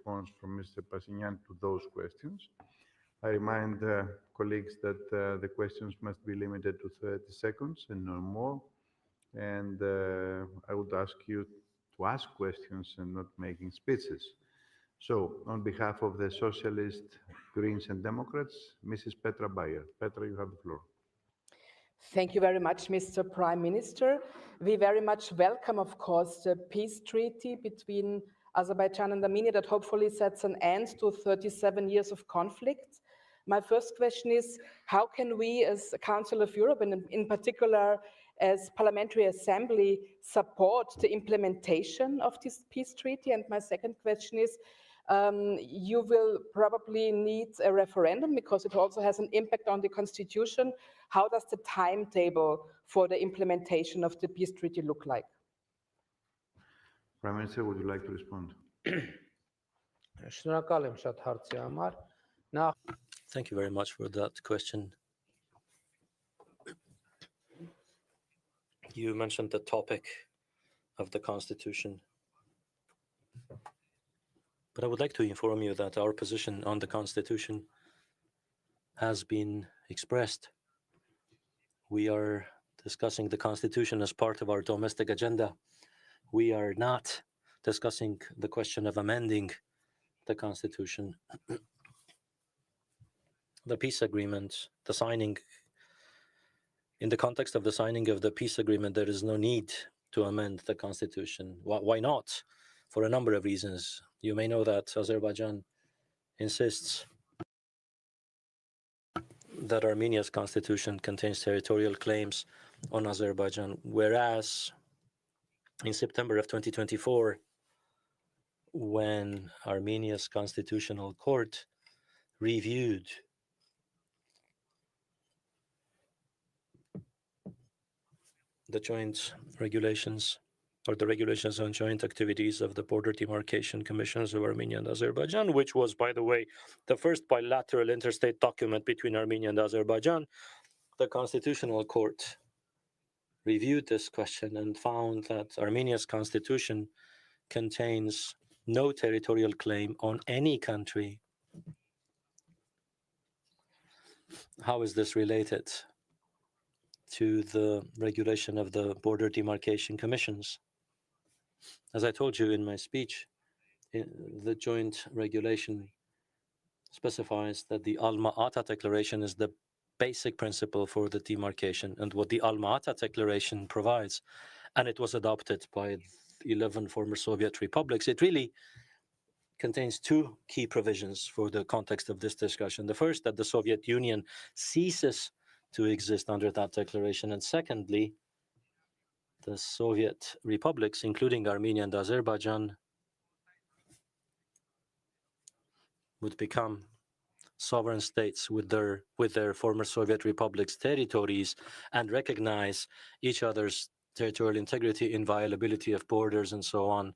response from Mr. Pashinyan to those questions. I remind colleagues that the questions must be limited to 30 seconds and no more. And I would ask you to ask questions and not making speeches. So, on behalf of the Socialists, Greens and Democrats, Mrs. Petra Bayer. Petra, you have the floor. Thank you very much, Mr. Prime Minister. We very much welcome, of course, the peace treaty between Azerbaijan and Armenia that hopefully sets an end to 37 years of conflict. My first question is, how can we as Council of Europe, and in particular as Parliamentary Assembly, support the implementation of this peace treaty? And my second question is, you will probably need a referendum because it also has an impact on the constitution. How does the timetable for the implementation of the peace treaty look like? Prime Minister, would you like to respond? Thank you very much for that question. You mentioned the topic of the Constitution. But I would like to inform you that our position on the Constitution has been expressed. We are discussing the Constitution as part of our domestic agenda. We are not discussing the question of amending the Constitution. The peace agreement, the signing, in the context of the signing of the peace agreement, there is no need to amend the Constitution. Why not? For a number of reasons. You may know that Azerbaijan insists that Armenia's constitution contains territorial claims on Azerbaijan, whereas in September of 2024, when Armenia's constitutional court reviewed the joint regulations or the regulations on joint activities of the border demarcation commissions of Armenia and Azerbaijan, which was, by the way, the first bilateral interstate document between Armenia and Azerbaijan, the Constitutional Court reviewed this question and found that Armenia's constitution contains no territorial claim on any country. How is this related to the regulation of the border demarcation commissions? As I told you in my speech, the joint regulation specifies that the Alma-Ata Declaration is the basic principle for the demarcation and what the Alma-Ata Declaration provides, and it was adopted by 11 former Soviet republics. It really contains two key provisions for the context of this discussion. The first, that the Soviet Union ceases to exist under that declaration, and secondly, the Soviet republics, including Armenia and Azerbaijan, would become sovereign states with their former Soviet republics' territories and recognize each other's territorial integrity, inviolability of borders, and so on.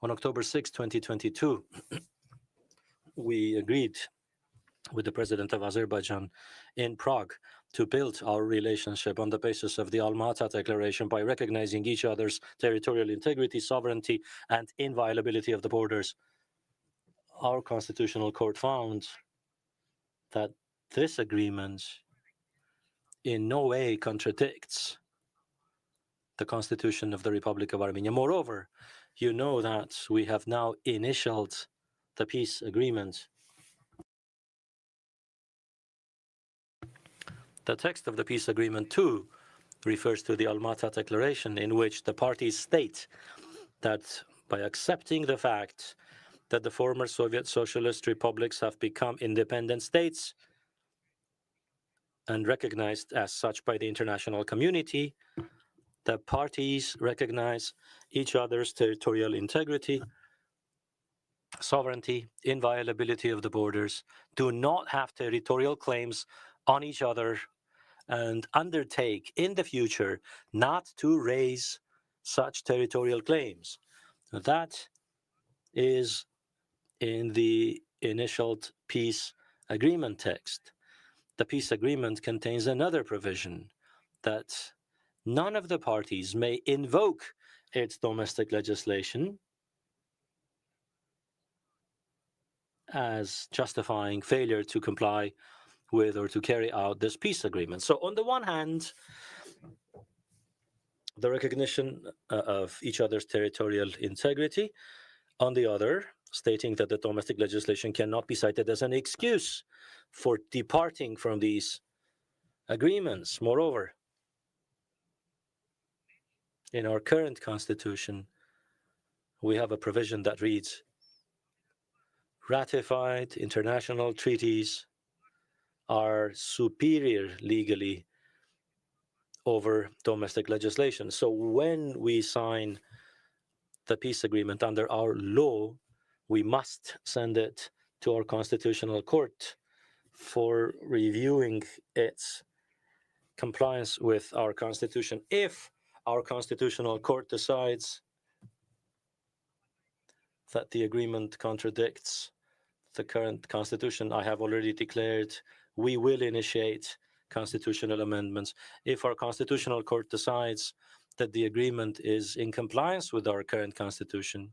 On October 6, 2022, we agreed with the president of Azerbaijan in Prague to build our relationship on the basis of the Alma-Ata Declaration by recognizing each other's territorial integrity, sovereignty, and inviolability of the borders. Our Constitutional Court found that this agreement in no way contradicts the Constitution of the Republic of Armenia. Moreover, you know that we have now initialed the peace agreement. The text of the peace agreement, too, refers to the Alma-Ata Declaration, in which the parties state that by accepting the fact that the former Soviet socialist republics have become independent states and recognized as such by the international community, the parties recognize each other's territorial integrity, sovereignty, inviolability of the borders, do not have territorial claims on each other, and undertake in the future not to raise such territorial claims. That is in the initialed peace agreement text. The peace agreement contains another provision that none of the parties may invoke its domestic legislation as justifying failure to comply with or to carry out this peace agreement. So on the one hand, the recognition of each other's territorial integrity. On the other, stating that the domestic legislation cannot be cited as an excuse for departing from these agreements. Moreover, in our current constitution, we have a provision that reads, ratified international treaties are superior legally over domestic legislation. So when we sign the peace agreement under our law, we must send it to our constitutional court for reviewing its compliance with our constitution. If our constitutional court decides that the agreement contradicts the current constitution, I have already declared we will initiate constitutional amendments. If our constitutional court decides that the agreement is in compliance with our current constitution,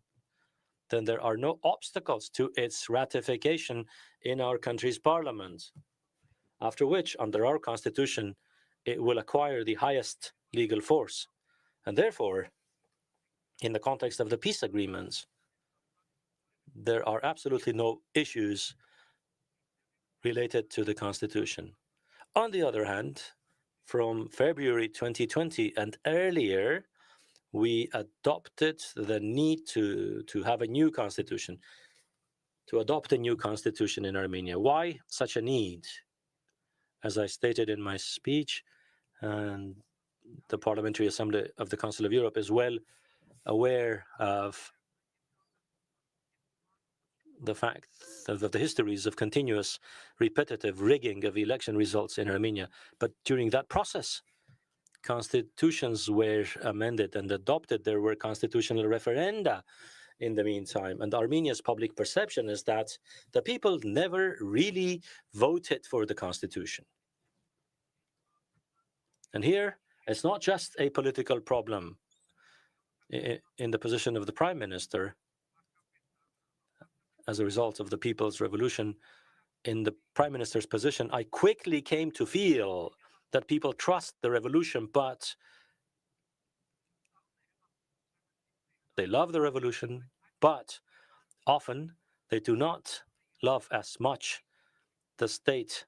then there are no obstacles to its ratification in our country's parliament, after which, under our constitution, it will acquire the highest legal force. And therefore, in the context of the peace agreements, there are absolutely no issues related to the constitution. On the other hand, from February 2020 and earlier, we adopted the need to have a new constitution, to adopt a new constitution in Armenia. Why such a need? As I stated in my speech, and the Parliamentary Assembly of the Council of Europe is well aware of the fact of the histories of continuous repetitive rigging of election results in Armenia. But during that process, constitutions were amended and adopted. There were constitutional referenda in the meantime. And Armenia's public perception is that the people never really voted for the constitution. And here, it's not just a political problem in the position of the prime minister as a result of the people's revolution. In the prime minister's position, I quickly came to feel that people trust the revolution, but they love the revolution, but often they do not love as much the state.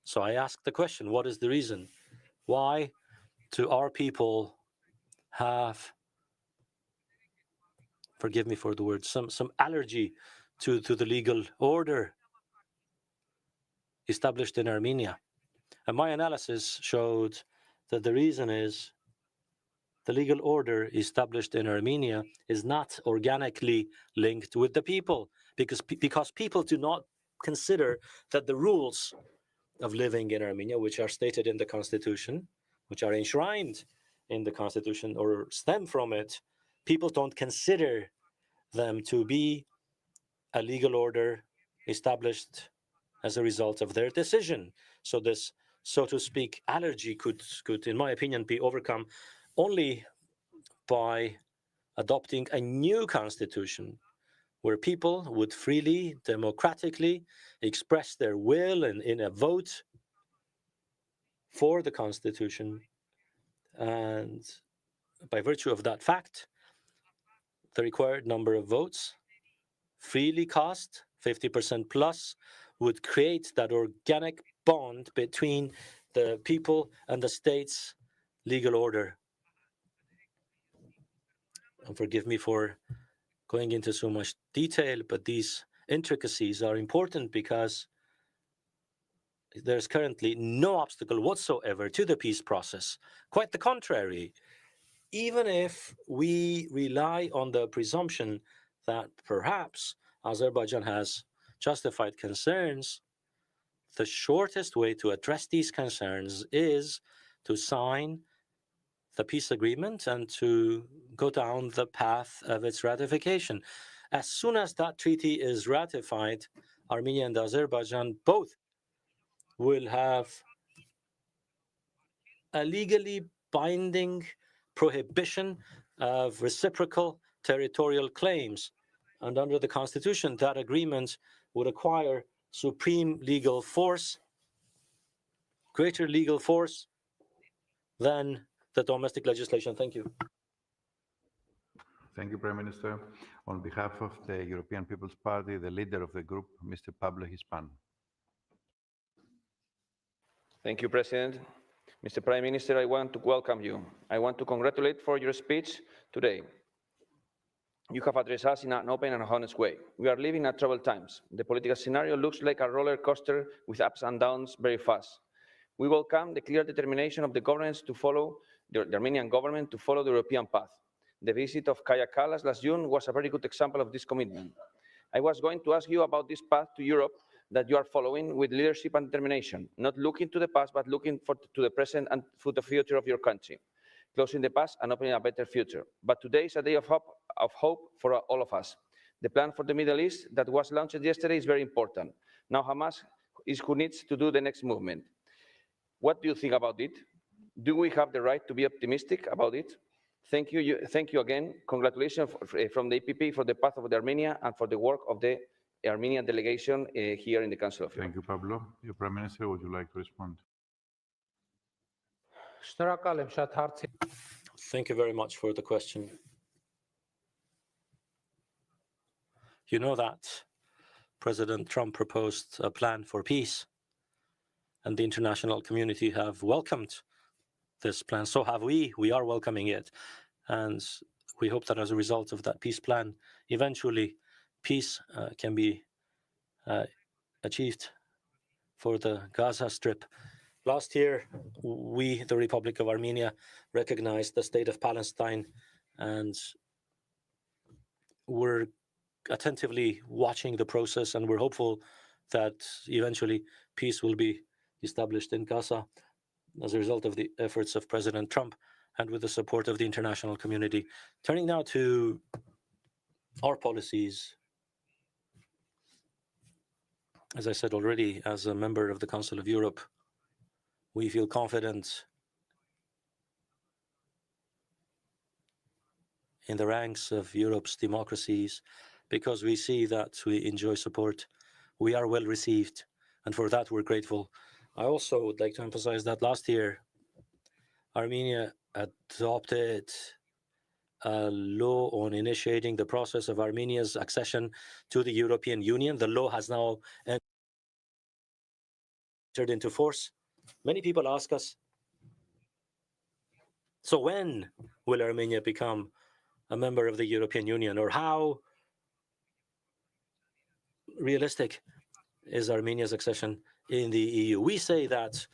So I asked the question, what is the reason? Why do our people have, forgive me for the word, some allergy to the legal order established in Armenia? And my analysis showed that the reason is the legal order established in Armenia is not organically linked with the people, because people do not consider that the rules of living in Armenia, which are stated in the constitution, which are enshrined in the constitution or stem from it, people don't consider them to be a legal order established as a result of their decision. So this, so to speak, allergy could, in my opinion, be overcome only by adopting a new constitution where people would freely, democratically express their will and in a vote for the constitution. And by virtue of that fact, the required number of votes freely cast, 50% plus, would create that organic bond between the people and the state's legal order. And forgive me for going into so much detail, but these intricacies are important because there's currently no obstacle whatsoever to the peace process. Quite the contrary. Even if we rely on the presumption that perhaps Azerbaijan has justified concerns, the shortest way to address these concerns is to sign the peace agreement and to go down the path of its ratification. As soon as that treaty is ratified, Armenia and Azerbaijan both will have a legally binding prohibition of reciprocal territorial claims. And under the Constitution, that agreement would acquire supreme legal force, greater legal force than the domestic legislation. Thank you. Thank you, Prime Minister. On behalf of the European People's Party, the leader of the group, Mr. Pablo Hispan. Thank you, President. Mr. Prime Minister, I want to welcome you. I want to congratulate for your speech today. You have addressed us in an open and honest way. We are living in troubled times. The political scenario looks like a roller coaster with ups and downs very fast. We welcome the clear determination of the governments to follow the Armenian government to follow the European path. The visit of Kaja Kallas last June was a very good example of this commitment. I was going to ask you about this path to Europe that you are following with leadership and determination, not looking to the past, but looking to the present and for the future of your country, closing the past and opening a better future. But today is a day of hope for all of us. The plan for the Middle East that was launched yesterday is very important. Now Hamas is who needs to do the next movement. What do you think about it? Do we have the right to be optimistic about it? Thank you again. Congratulations from the EPP for the path of Armenia and for the work of the Armenian delegation here in the Council of Europe. Thank you, Pablo. Your Prime Minister, would you like to respond? Thank you very much for the question. You know that President Trump proposed a plan for peace, and the international community have welcomed this plan. So have we. We are welcoming it. And we hope that as a result of that peace plan, eventually peace can be achieved for the Gaza Strip. Last year, we, the Republic of Armenia, recognized the state of Palestine, and we're attentively watching the process, and we're hopeful that eventually peace will be established in Gaza as a result of the efforts of President Trump and with the support of the international community. Turning now to our policies. As I said already, as a member of the Council of Europe, we feel confident in the ranks of Europe's democracies because we see that we enjoy support. We are well received, and for that we're grateful. I also would like to emphasize that last year, Armenia adopted a law on initiating the process of Armenia's accession to the European Union. The law has now entered into force. Many people ask us, so when will Armenia become a member of the European Union, or how realistic is Armenia's accession in the EU? We say that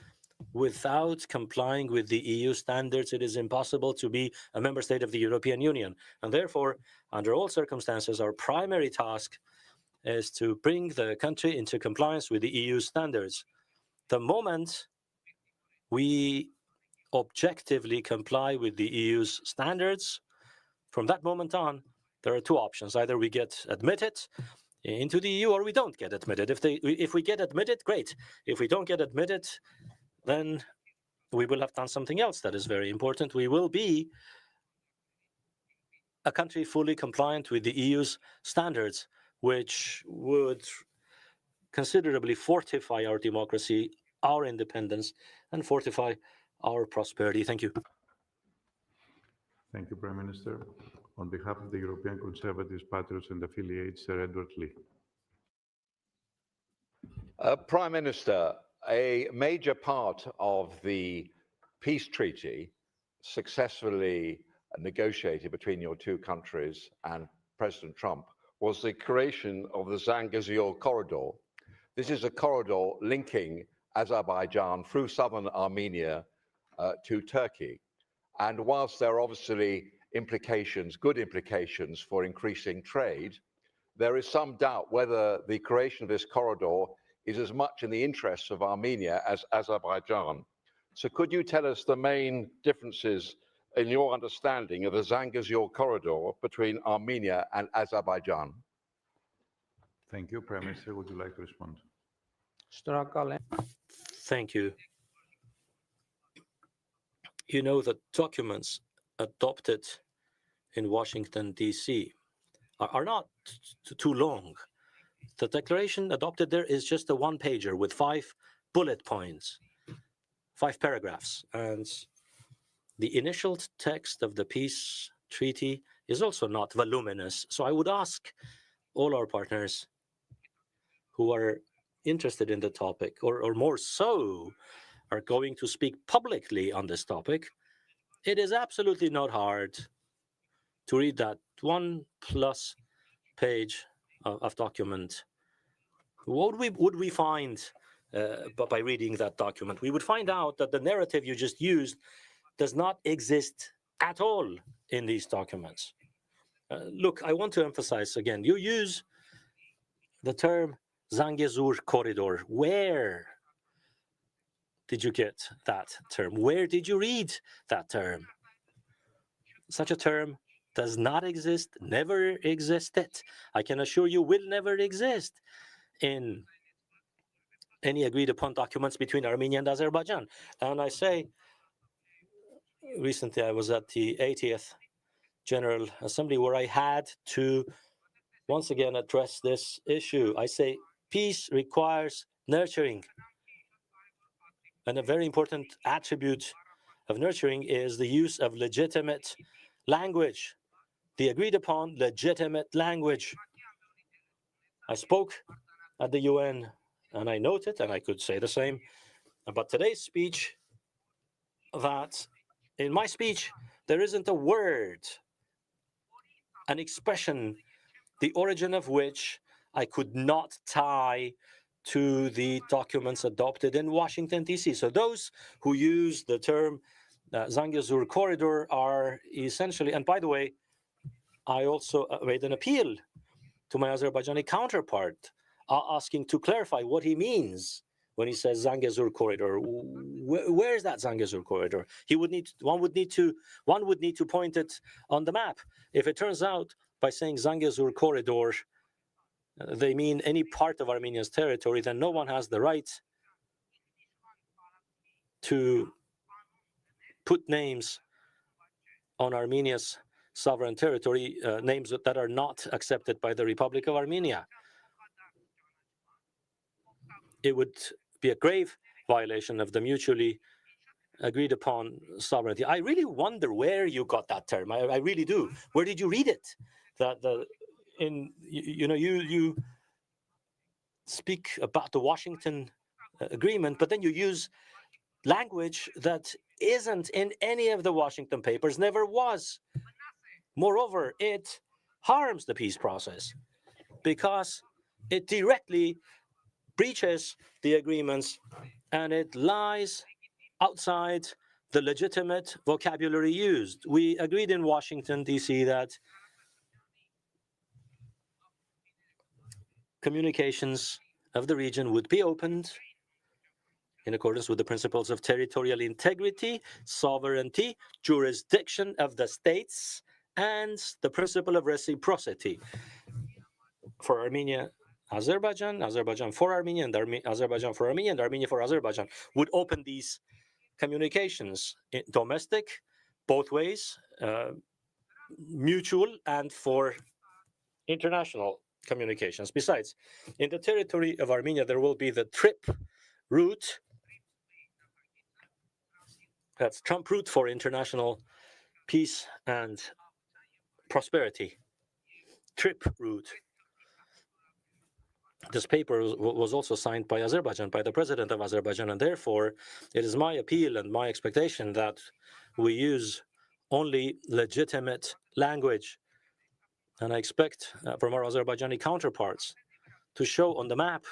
without complying with the EU standards, it is impossible to be a member state of the European Union. And therefore, under all circumstances, our primary task is to bring the country into compliance with the EU standards. The moment we objectively comply with the EU's standards, from that moment on, there are two options. Either we get admitted into the EU or we don't get admitted. If we get admitted, great. If we don't get admitted, then we will have done something else that is very important. We will be a country fully compliant with the EU's standards, which would considerably fortify our democracy, our independence, and fortify our prosperity. Thank you. Thank you, Prime Minister. On behalf of the European Conservatives, Patriots and Affiliates, Sir Edward Lee. Prime Minister, a major part of the peace treaty successfully negotiated between your two countries and President Trump was the creation of the Zangezur Corridor. This is a corridor linking Azerbaijan through southern Armenia to Turkey. And whilst there are obviously implications, good implications for increasing trade, there is some doubt whether the creation of this corridor is as much in the interests of Armenia as Azerbaijan. So could you tell us the main differences in your understanding of the Zangezur Corridor between Armenia and Azerbaijan? Thank you. Prime Minister, would you like to respond? Thank you. You know, the documents adopted in Washington, D.C. are not too long. The declaration adopted there is just a one-pager with 5 bullet points, 5 paragraphs. And the initial text of the peace treaty is also not voluminous. So I would ask all our partners who are interested in the topic, or more so, are going to speak publicly on this topic, it is absolutely not hard to read that 1+ page of document. What would we find by reading that document? We would find out that the narrative you just used does not exist at all in these documents. Look, I want to emphasize again, you use the term Zangezur Corridor. Where did you get that term? Where did you read that term? Such a term does not exist, never existed. I can assure you will never exist in any agreed upon documents between Armenia and Azerbaijan. And I say, recently I was at the 80th General Assembly where I had to once again address this issue. I say peace requires nurturing. And a very important attribute of nurturing is the use of legitimate language, the agreed upon legitimate language. I spoke at the UN and I noted, and I could say the same about today's speech, that in my speech, there isn't a word, an expression, the origin of which I could not tie to the documents adopted in Washington, D.C. So those who use the term Zangezur Corridor are essentially, and by the way, I also made an appeal to my Azerbaijani counterpart, asking to clarify what he means when he says Zangezur Corridor. Where is that Zangezur Corridor? One would need to point it on the map. If it turns out by saying Zangezur Corridor, they mean any part of Armenia's territory, then no one has the right to put names on Armenia's sovereign territory, names that are not accepted by the Republic of Armenia. It would be a grave violation of the mutually agreed upon sovereignty. I really wonder where you got that term. I really do. Where did you read it? You speak about the Washington agreement, but then you use language that isn't in any of the Washington papers, never was. Moreover, it harms the peace process because it directly breaches the agreements and it lies outside the legitimate vocabulary used. We agreed in Washington, D.C. that communications of the region would be opened in accordance with the principles of territorial integrity, sovereignty, jurisdiction of the states, and the principle of reciprocity. For Armenia, Azerbaijan, Azerbaijan for Armenia, and Azerbaijan for Armenia, and Armenia for Azerbaijan would open these communications, domestic, both ways, mutual, and for international communications. Besides, in the territory of Armenia, there will be the TRIP route. That's Trump route for international peace and prosperity. TRIP route. This paper was also signed by Azerbaijan, by the president of Azerbaijan, and therefore it is my appeal and my expectation that we use only legitimate language. And I expect from our Azerbaijani counterparts to show on the map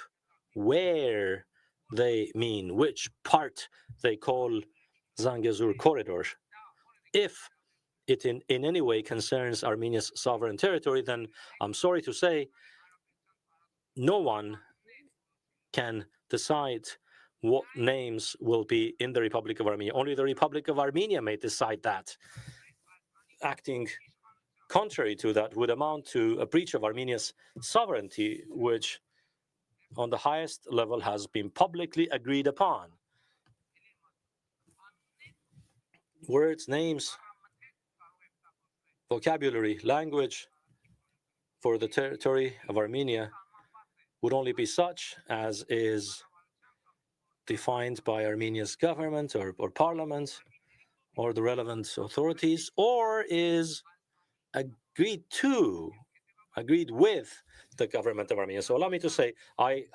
where they mean, which part they call Zangezur Corridor. If it in any way concerns Armenia's sovereign territory, then I'm sorry to say, no one can decide what names will be in the Republic of Armenia. Only the Republic of Armenia may decide that. Acting contrary to that would amount to a breach of Armenia's sovereignty, which on the highest level has been publicly agreed upon. Words, names, vocabulary, language for the territory of Armenia would only be such as is defined by Armenia's government or parliament or the relevant authorities, or is agreed with the government of Armenia. So allow me to say, I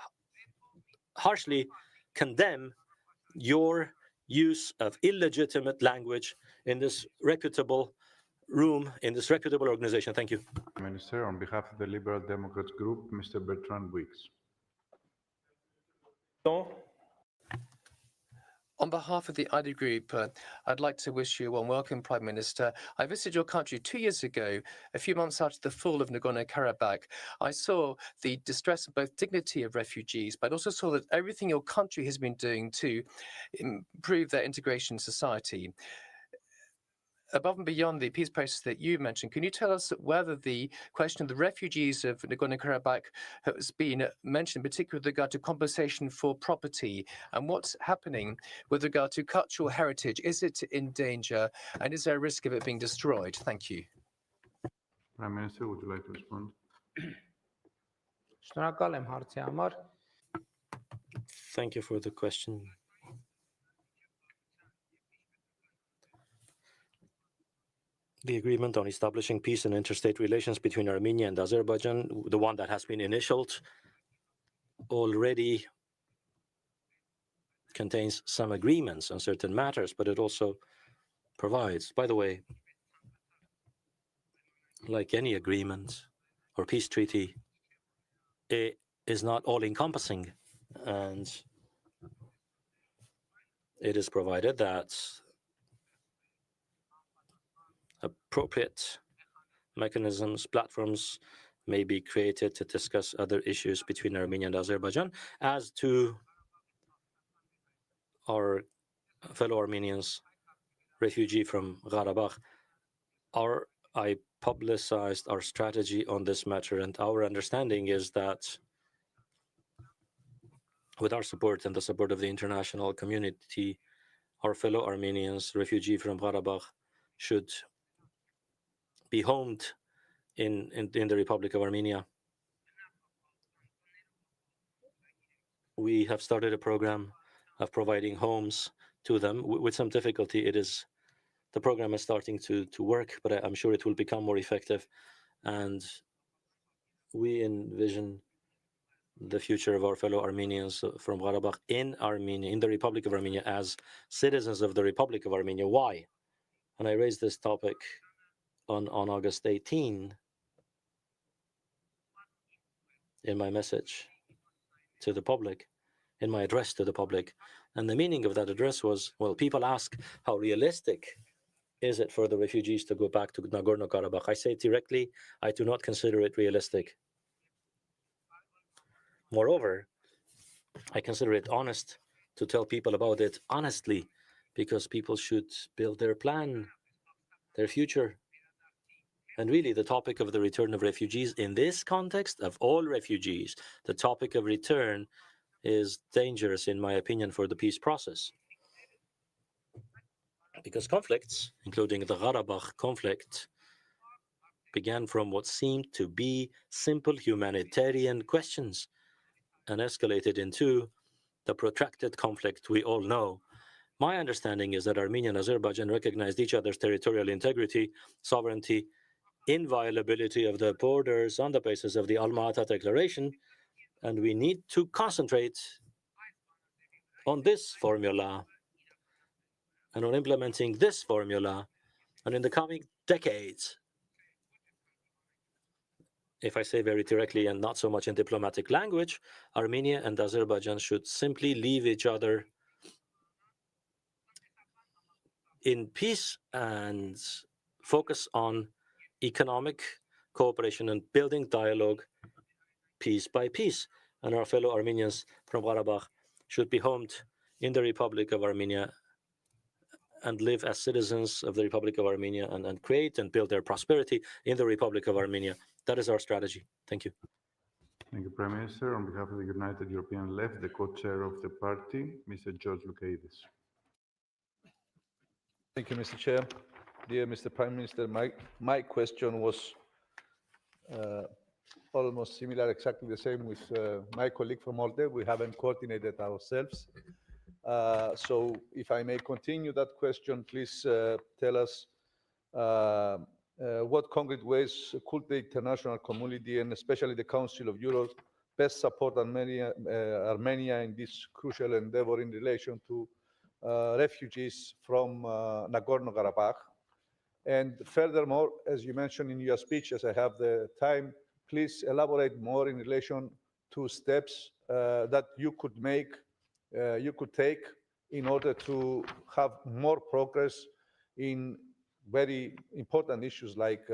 harshly condemn your use of illegitimate language in this reputable room, in this reputable organization. Thank you. Minister, on behalf of the Liberal Democrats Group, Mr. Bertrand Wicks. On behalf of the ID Group, I'd like to wish you a warm welcome, Prime Minister. I visited your country 2 years ago, a few months after the fall of Nagorno-Karabakh. I saw the distress and both dignity of refugees, but also saw that everything your country has been doing to improve their integration in society. Above and beyond the peace process that you mentioned, can you tell us whether the question of the refugees of Nagorno-Karabakh has been mentioned, in particular with regard to compensation for property, and what's happening with regard to cultural heritage? Is it in danger, and is there a risk of it being destroyed? Thank you. Prime Minister, would you like to respond? Շնորհակալ եմ հարցի համար։ Thank you for the question. The agreement on establishing peace and interstate relations between Armenia and Azerbaijan, the one that has been initialed, already contains some agreements on certain matters, but it also provides, by the way, like any agreement or peace treaty, it is not all-encompassing, and it is provided that appropriate mechanisms, platforms may be created to discuss other issues between Armenia and Azerbaijan. As to our fellow Armenians, refugee from Karabakh, I publicized our strategy on this matter, and our understanding is that with our support and the support of the international community, our fellow Armenians, refugee from Karabakh, should be homed in the Republic of Armenia. We have started a program of providing homes to them. With some difficulty, the program is starting to work, but I'm sure it will become more effective. And we envision the future of our fellow Armenians from Karabakh in Armenia, in the Republic of Armenia, as citizens of the Republic of Armenia. Why? And I raised this topic on August 18 in my message to the public, in my address to the public. And the meaning of that address was, well, people ask, how realistic is it for the refugees to go back to Nagorno-Karabakh? I say directly, I do not consider it realistic. Moreover, I consider it honest to tell people about it honestly, because people should build their plan, their future. And really, the topic of the return of refugees in this context, of all refugees, the topic of return is dangerous, in my opinion, for the peace process. Because conflicts, including the Karabakh conflict, began from what seemed to be simple humanitarian questions and escalated into the protracted conflict we all know. My understanding is that Armenia and Azerbaijan recognized each other's territorial integrity, sovereignty, inviolability of the borders on the basis of the Alma-Ata Declaration, and we need to concentrate on this formula and on implementing this formula. And in the coming decades, if I say very directly and not so much in diplomatic language, Armenia and Azerbaijan should simply leave each other in peace and focus on economic cooperation and building dialogue piece by piece. And our fellow Armenians from Karabakh should be homed in the Republic of Armenia and live as citizens of the Republic of Armenia and create and build their prosperity in the Republic of Armenia. That is our strategy. Thank you. Thank you, Prime Minister. On behalf of the United European Left, the co-chair of the party, Mr. George Lukaidis. Thank you, Mr. Chair. Dear Mr. Prime Minister, my question was almost similar, exactly the same with my colleague from Malta. We haven't coordinated ourselves. So if I may continue that question, please tell us what concrete ways could the international community and especially the Council of Europe best support Armenia in this crucial endeavor in relation to refugees from Nagorno-Karabakh? And furthermore, as you mentioned in your speech, as I have the time, please elaborate more in relation to steps that you could take in order to have more progress in very important issues like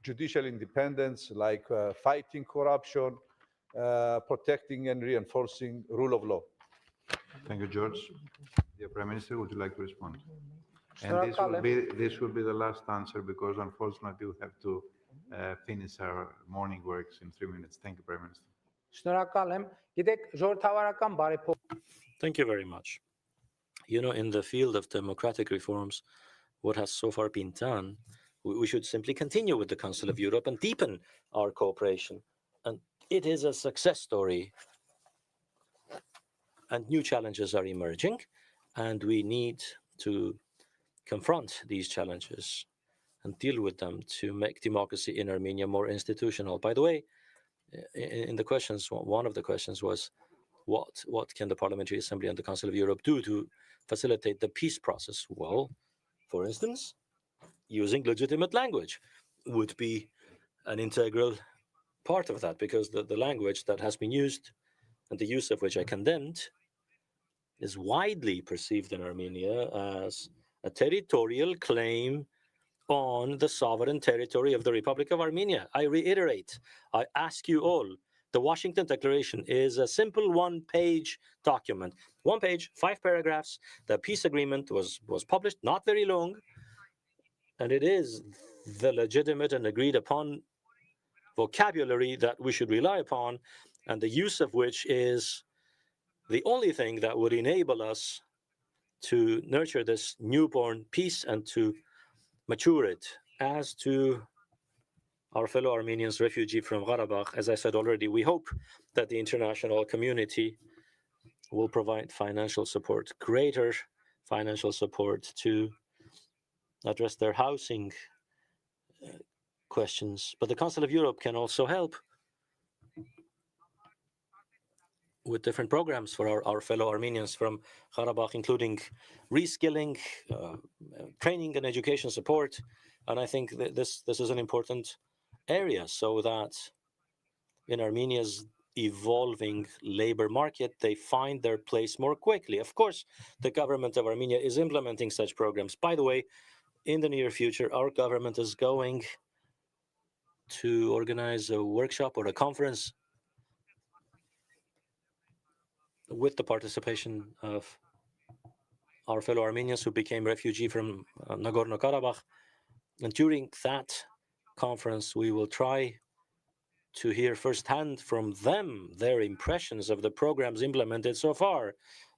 judicial independence, like fighting corruption, protecting and reinforcing rule of law. Thank you, George. Dear Prime Minister, would you like to respond? And this will be the last answer because unfortunately we have to finish our morning works in 3 minutes. Thank you, Prime Minister. Thank you very much. You know, in the field of democratic reforms, what has so far been done, we should simply continue with the Council of Europe and deepen our cooperation. And it is a success story. And new challenges are emerging, and we need to confront these challenges and deal with them to make democracy in Armenia more institutional. By the way, in the questions, one of the questions was, what can the Parliamentary Assembly and the Council of Europe do to facilitate the peace process? Well, for instance, using legitimate language would be an integral part of that, because the language that has been used and the use of which I condemned is widely perceived in Armenia as a territorial claim on the sovereign territory of the Republic of Armenia. I reiterate, I ask you all, the Washington Declaration is a simple one-page document. 1 page, 5 paragraphs. The peace agreement was published, not very long, and it is the legitimate and agreed upon vocabulary that we should rely upon, and the use of which is the only thing that would enable us to nurture this newborn peace and to mature it. As to our fellow Armenians refugee from Karabakh, as I said already, we hope that the international community will provide financial support, greater financial support to address their housing questions. But the Council of Europe can also help with different programs for our fellow Armenians from Karabakh, including reskilling, training and education support. And I think that this is an important area, so that in Armenia's evolving labor market, they find their place more quickly. Of course, the government of Armenia is implementing such programs. By the way, in the near future, our government is going to organize a workshop or a conference with the participation of our fellow Armenians who became refugees from Nagorno-Karabakh. And during that conference, we will try to hear firsthand from them their impressions of the programs implemented so far,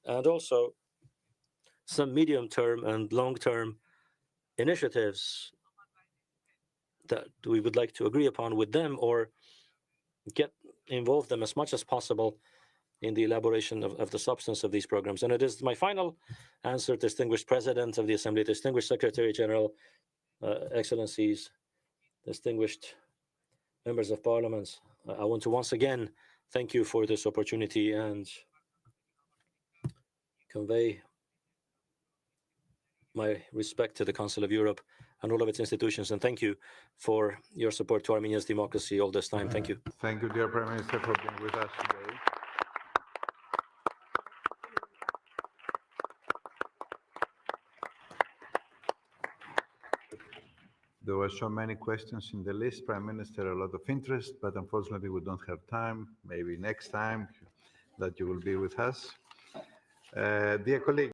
and also some medium-term and long-term initiatives that we would like to agree upon with them or get involved them as much as possible in the elaboration of the substance of these programs. And it is my final answer, distinguished President of the Assembly, distinguished Secretary General, Excellencies, distinguished members of Parliament. I want to once again thank you for this opportunity and convey my respect to the Council of Europe and all of its institutions, and thank you for your support to Armenia's democracy all this time. Thank you. Thank you, dear Prime Minister, for being with us today. There were so many questions in the list, Prime Minister, a lot of interest, but unfortunately we don't have time. Maybe next time that you will be with us. Dear colleagues,